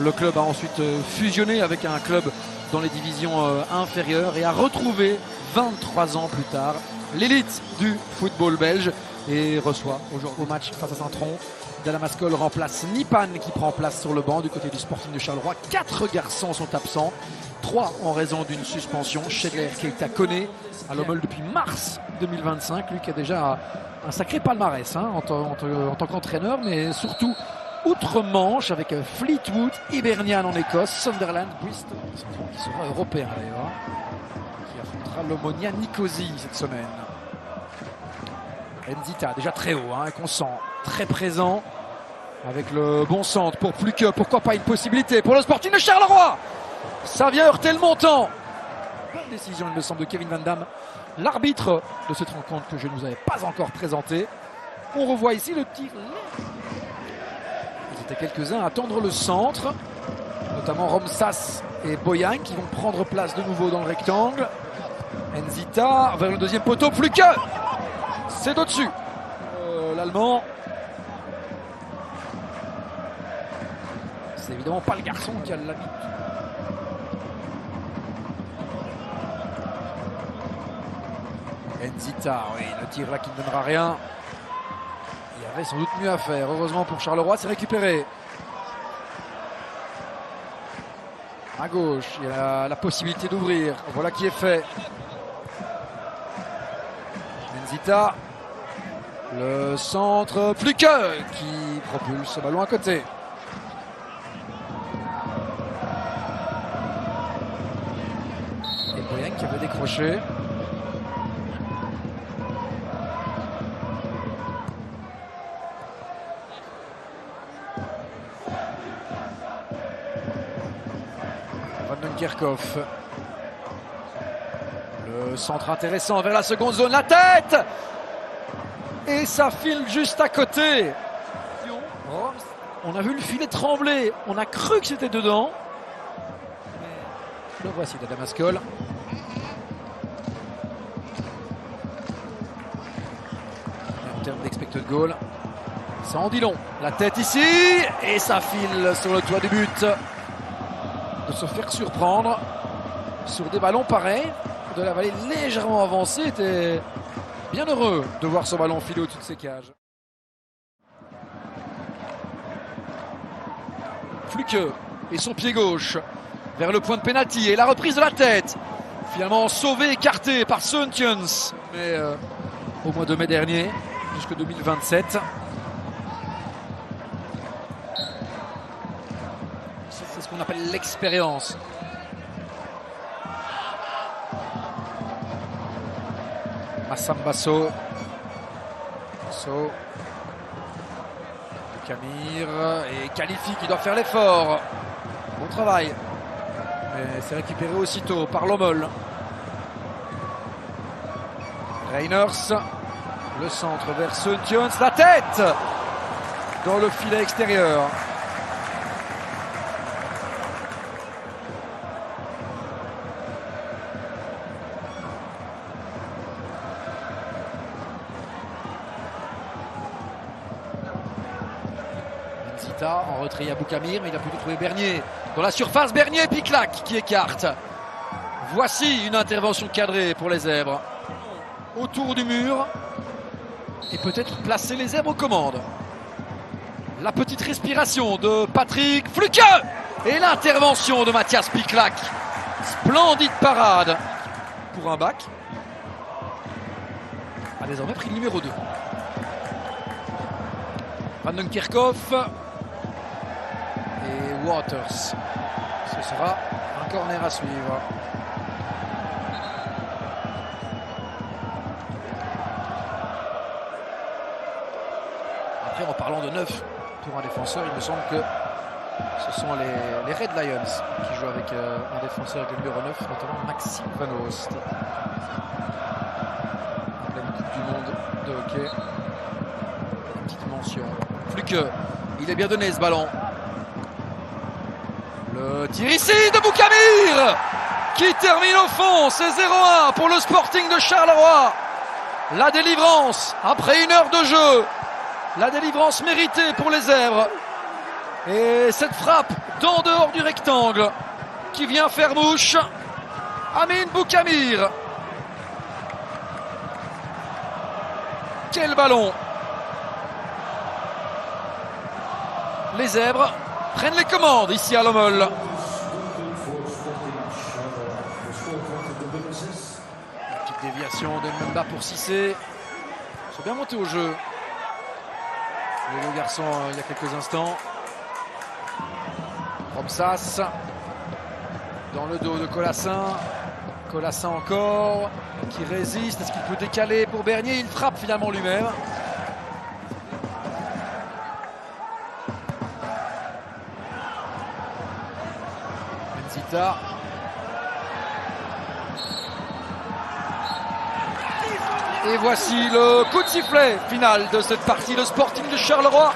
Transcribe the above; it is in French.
Le club a ensuite fusionné avec un club dans les divisions inférieures et a retrouvé 23 ans plus tard l'élite du football belge et reçoit aujourd'hui au match face à Saint-Tron. Dalamascol remplace Nipan qui prend place sur le banc du côté du Sporting de Charleroi. 4 garçons sont absents, 3 en raison d'une suspension. Chedler Keita Koné à l'Omol depuis mars 2025, lui qui a déjà un sacré palmarès en tant qu'entraîneur, mais surtout outre-Manche avec Fleetwood, Hibernian en Écosse, Sunderland, Bristol, qui sera européen d'ailleurs, qui affrontera l'Omonia Nicosie cette semaine. Nzita déjà très haut, qu'on sent très présent avec le bon centre pour plus que, pourquoi pas une possibilité pour le Sporting de Charleroi. Ça vient heurter le montant. Bonne décision il me semble de Kevin Van Damme, l'arbitre de cette rencontre que je ne vous avais pas encore présenté. On revoit ici le tir. Ils étaient quelques-uns à attendre le centre, notamment Romsas et Boyan qui vont prendre place de nouveau dans le rectangle. Nzita vers le deuxième poteau, plus que c'est au-dessus. L'Allemand. C'est évidemment pas le garçon qui a l'habitude. Nzita, oui, le tir là qui ne donnera rien. Il y avait sans doute mieux à faire. Heureusement pour Charleroi, c'est récupéré. À gauche, il y a la possibilité d'ouvrir. Voilà qui est fait. Nzita. Le centre, plus que qui propulse ce ballon à côté. Et Boyan qui avait décroché. Van Dunkerkhoff. Le centre intéressant vers la seconde zone, la tête! Et ça file juste à côté. On a vu le filet trembler. On a cru que c'était dedans. Le voici Dalamascol. En termes d'expected goal, ça en dit long. La tête ici. Et ça file sur le toit du but. De se faire surprendre sur des ballons pareils. De la vallée légèrement avancée était bien heureux de voir ce ballon filer au-dessus de ses cages. Fluke et son pied gauche vers le point de pénalty et la reprise de la tête. Finalement sauvé, écarté par Suntiens. Mais au mois de mai dernier, jusque 2027. C'est ce qu'on appelle l'expérience. Massambasso. Camire et Khalifi qui doit faire l'effort. Bon travail. Mais c'est récupéré aussitôt par l'Omol. Reiners. Le centre vers Suntiens. La tête dans le filet extérieur. En retrait, il y a Boukamir, mais il a plutôt trouvé Bernier dans la surface. Bernier, puis clac, qui écarte. Voici une intervention cadrée pour les Zèbres. Autour du mur. Et peut-être placer les Zèbres aux commandes. La petite respiration de Patrick Fluke. Et l'intervention de Mathias Piclac. Splendide parade pour un bac. A désormais pris le numéro 2. Van Dunkerkhoff. Et Waters. Ce sera un corner à suivre. Après, en parlant de 9 pour un défenseur, il me semble que ce sont les Red Lions qui jouent avec un défenseur avec le numéro 9, notamment Maxime Van Oost. En pleine Coupe du Monde de hockey. Une petite mention. Fluke, il est bien donné ce ballon. Le tir ici de Boukamir qui termine au fond. C'est 0-1 pour le Sporting de Charleroi. La délivrance après une heure de jeu. La délivrance méritée pour les Zèbres. Et cette frappe d'en dehors du rectangle qui vient faire mouche. Amine Boukamir. Quel ballon! Les Zèbres prennent les commandes ici à Lommel. Petite déviation de Mbemba pour Cissé. Ils sont bien montés au jeu. Les deux garçons il y a quelques instants. Romsas dans le dos de Colassin. Colassin encore qui résiste. Est-ce qu'il peut décaler pour Bernier? Il frappe finalement lui-même. Benzita. Et voici le coup de sifflet final de cette partie. Le Sporting de Charleroi